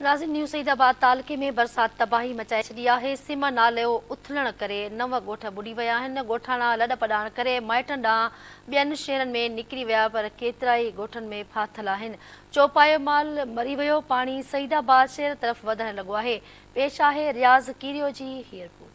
नाज़रीन, न्यू सईदाबाद तालुक़े में बरसात तबाही मचाए छॾी आहे। सिम नालो उथलण करे 9 ॻोठ ॿुॾी विया आहिनि। ॻोठाणा लॾ पॾाण करे माइटनि ॾांहुं ॿियनि शहरनि में निकिरी विया, पर केतिरा ई ॻोठनि में फाथल आहिनि। चौपायो माल मरी वियो। पाणी सईदाबाद शहर तरफ़ वधण लॻो आहे। पेश आहे रियाज़ कीरियो जी हीअ रिपोर्ट।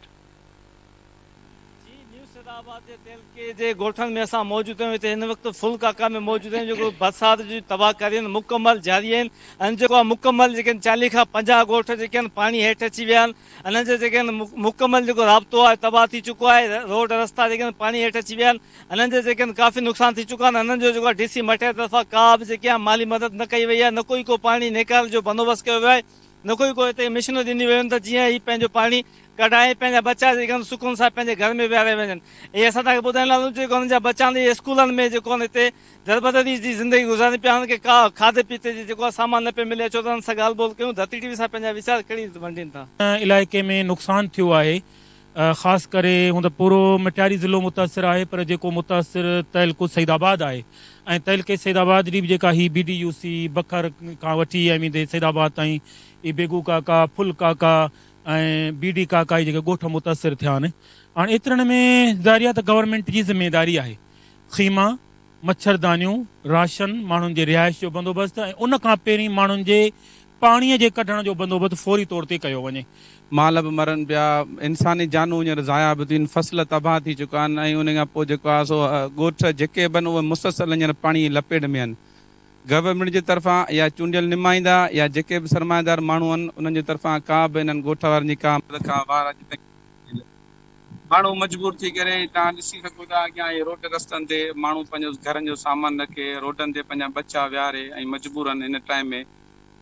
सईदाबाद के तालुक़े जे ॻोठनि में असां मौजूदु आहियूं। हिते हिन वक़्तु फुल काका में मौजूदु आहियूं, जेको बरसाति जी तबाहकारी मुकमल जारी आहिनि। ऐं जेको आहे मुकमल जेके 40 खां 50 ॻोठ जेके आहिनि पाणी हेठि अची विया आहिनि। हिन जो जेके आहिनि मुकमल जेको राब्तो आहे तबाह थी चुको आहे। रोड रस्ता जेके आहिनि पाणी हेठि अची विया आहिनि। हिननि जो जेके आहिनि काफ़ी नुक़सान थी चुका आहिनि। हिननि जो जेको आहे DC मटे तरफ़ां का बि जेके आहे माली मदद न कई वई आहे, न कोई को पाणी निकाल जो बंदोबस्तु कयो वियो आहे, न कोई को हिते मिशनूं ॾिनी वियूं आहिनि त जीअं ही पंहिंजो पाणी कढाए पंहिंजा बच्चा जेके आहिनि सुकून सां पंहिंजे घर में विहारे वञनि। इहे असां तव्हांखे ॿुधाइण लाइ जेको हुननि जा बच्चा आहिनि स्कूलनि में जेको आहे हिते दरबदरी जी ज़िंदगी गुज़ारनि पिया। हुननि खे का खाधे पीते जी जेको आहे सामान न पियो मिले। अचो त हुननि सां ॻाल्हि ॿोल कयूं। धरती TV सां पंहिंजा वीचार कहिड़ी वंडीनि था। इलाइक़े में नुक़सान थियो आहे, ख़ासि करे हूं त पूरो मटियारी ज़िलो मुतासिर आहे, पर जेको मुतासिर तहलको सईदाबाद आहे ऐं तहलके सईदाबाद जी बि जेका ही BDUC बखर खां वठी ऐं सईदाबाद ताईं ही बेगू काका, फुल काका ऐं BD काका जेके ॻोठ मुतासिर थिया आहिनि। हाणे एतिरनि में ज़ाहिर त गवर्नमेंट जी ज़िम्मेदारी आहे ख़ीमा, मच्छरदानियूं, राशन, माण्हुनि जे रिहाइश जो बंदोबस्तु ऐं उन खां पहिरीं माण्हुनि जे पाणीअ जे कढण जो बंदोबस्तु फौरी तौर ते कयो वञे। माल बि मरनि पिया, इंसानी जानूं हींअर ज़ाया बि थियूं, फसल तबाह थी चुका आहिनि। ऐं उन खां पोइ जेको आहे सो ॻोठ जेके बि आहिनि उहे मुसलसल हींअर पाणी जी लपेट में आहिनि। गवर्नमेंट जे तरफ़ां या चूंडियल नुमाइंदा या जेके बि सरमाएदार माण्हू आहिनि उन्हनि जे तरफ़ां का बि हिननि ॻोठ वारनि जी का मदद खां वार अॼु ताईं माण्हू मजबूर थी करे तव्हां ॾिसी सघो था अॻियां इहे रोड रस्तनि ते माण्हू पंहिंजो घरनि जो सामान रखे रोडनि ते पंहिंजा बच्चा विहारे ऐं मजबूर आहिनि हिन टाइम में।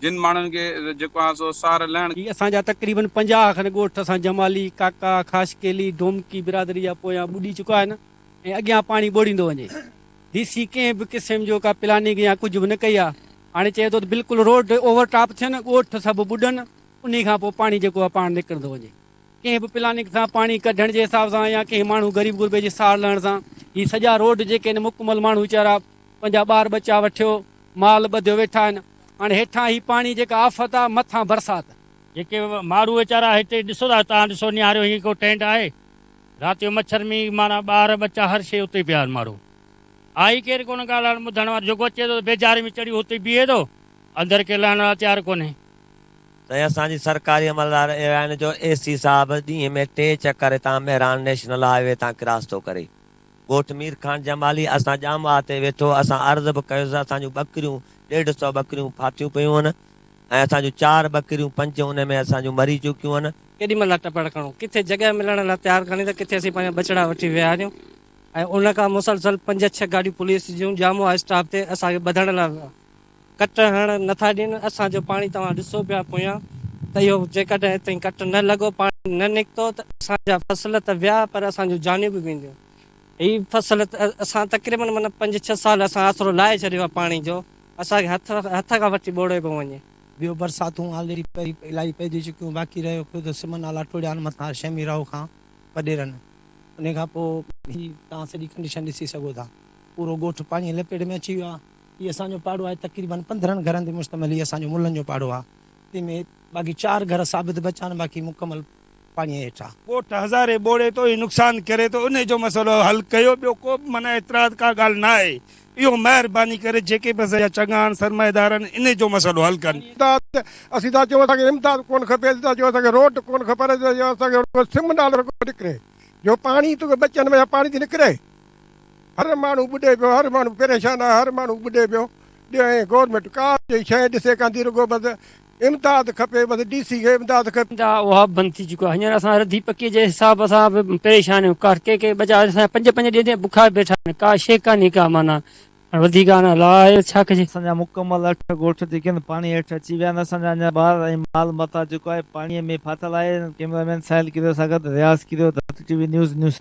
जिन माण्हुनि खे जेको आहे सो सहारो लहण असांजा तक़रीबन 50 खनि ॻोठ असां जमाली, काका, ख़ासकेली, डोमकी बिरादरी जा पोयां ॿुॾी चुका आहिनि ऐं अॻियां पाणी ॿोड़ींदो वञे। DC कंहिं बि क़िस्म जो का प्लानिंग या कुझु बि न कई आहे। हाणे चए थो त बिल्कुलु रोड ओवरटॉप थियनि, ॻोठ सभु ॿुॾनि, उन खां पोइ पाणी जेको आहे पाण निकिरंदो वञे। कंहिं बि प्लानिंग सां पाणी कढण जे हिसाब सां या कंहिं माण्हू ग़रीब गुरबे जे सहार लहण सां ही सॼा रोड जेके आहिनि मुकमल माण्हू वीचारा पंहिंजा ॿार बच्चा वठियो, माल ॿधियो वेठा आहिनि। हाणे हेठां ही पाणी जेका आफ़त आहे, मथां बरसाति। जेके माण्हू वीचारा हिते ॾिसो था, तव्हां ॾिसो निहारियो, हीअं को टेंट आहे, राति जो मच्छर में माना ॿार बच्चा हर शइ उते पिया आहिनि। माण्हू आई केरु कोन ॻाल्हि ॿुधण वारो, जेको अचे थो बेज़ारे में चढ़ी हुते बीहे थो, अंदरि के लहण वारो तयारु कोन्हे। त असांजी सरकारी अमलदार आहिनि जो AC साहब ॾींहं में 3 चकर हितां मेहरान नेशनल हाईवे तां क्रॉस थो करे। ॻोठ मीर खान जमाली असां जामा ते वेठो असां अर्ज़ बि कयोसीं। असांजूं ॿकरियूं 150 ॿकरियूं फाथियूं पियूं आहिनि ऐं असांजूं 4 ॿकरियूं 5 उन में असांजूं मरी चुकियूं आहिनि। केॾी महिल टपड़ खणो, किथे जॻह मिलण लाइ तयारु खणी त किथे असीं पंहिंजा बछड़ा वठी विया आहियूं। ऐं उन खां मुसलसल 5-6 गाॾियूं पुलिस जूं जामो आहे स्टाफ ते असांखे ॿधण लाइ कट हणण नथा ॾियनि। असांजो पाणी तव्हां ॾिसो पिया पोयां त इहो जेकॾहिं हिते कट न लॻो, पाणी न निकितो त असांजा फसल त विया, पर असांजूं जानियूं बि वेंदियूं। हीअ फसल असां तक़रीबन माना 5-6 साल असां आसिरो लाहे छॾियो आहे पाणी जो, असांखे हथ खां वठी ॿोड़े पियो वञे। ॿियो बरसातूं ऑलरेडी इलाही पइजी चुकियूं, बाक़ी रहियो ख़ुदि सिम नाला टुड़िया आहिनि मथां शमीराव खां पडेरनि। उन खां पोइ ही तव्हां सॼी कंडीशन ॾिसी सघो था, पूरो ॻोठ पाणी लपेट में अची वियो आहे। हीअ असांजो पाड़ो आहे, तक़रीबन 15 घरनि ते मुश्तमिल हीअ असांजो मुलनि जो पाड़ो आहे। तंहिंमें बाक़ी 4 घर साबित बचा आहिनि, बाक़ी मुकमल पाणी हेठि आहे। ॻोठ हज़ारे ॿोड़े थो, नुक़सान करे थो, उन जो मसइलो हल कयो। ॿियो को बि माना एतिराज़ का ॻाल्हि न आहे। इहो महिरबानी करे जेके बि असांजा चङा आहिनि सरमाएदार आहिनि इन जो मसइलो हल कनि। असीं था चऊं असांखे इमदाद कोन खपे, था चऊं असांखे रोड कोन खपे, असांखे सिम नालो निकिरे जो पाणी तोखे बचनि में पाणी थी निकिरे। हर माण्हू ॿुॾे पियो, हर माण्हू परेशान आहे, हर माण्हू ॿुॾे पियो। ऐं गवर्नमेंट का शइ ॾिसे कान थी, रुॻो बसि इमदाद खपे, बसि DC खे इमदाद खपे। उहा बंदि थी चुको आहे। हींअर असां रधी पकीअ जे हिसाब सां बि परेशान आहियूं। के बचा असां 5-5 ॾींहं ते बुखार वेठा आहिनि, का शइ कान्हे का माना वधीक आहे छा कजे। असांजा मुकमल 8 ॻोठ जेके आहिनि पाणी हेठि अची विया आहिनि। असांजा अञा ॿार ऐं माल मथा चुको आहे, पाणीअ में फाथल आहे। कैमरामैन साहिल कीरियो सां गॾु रियाज़ कीरियो, धरती TV न्यूज़।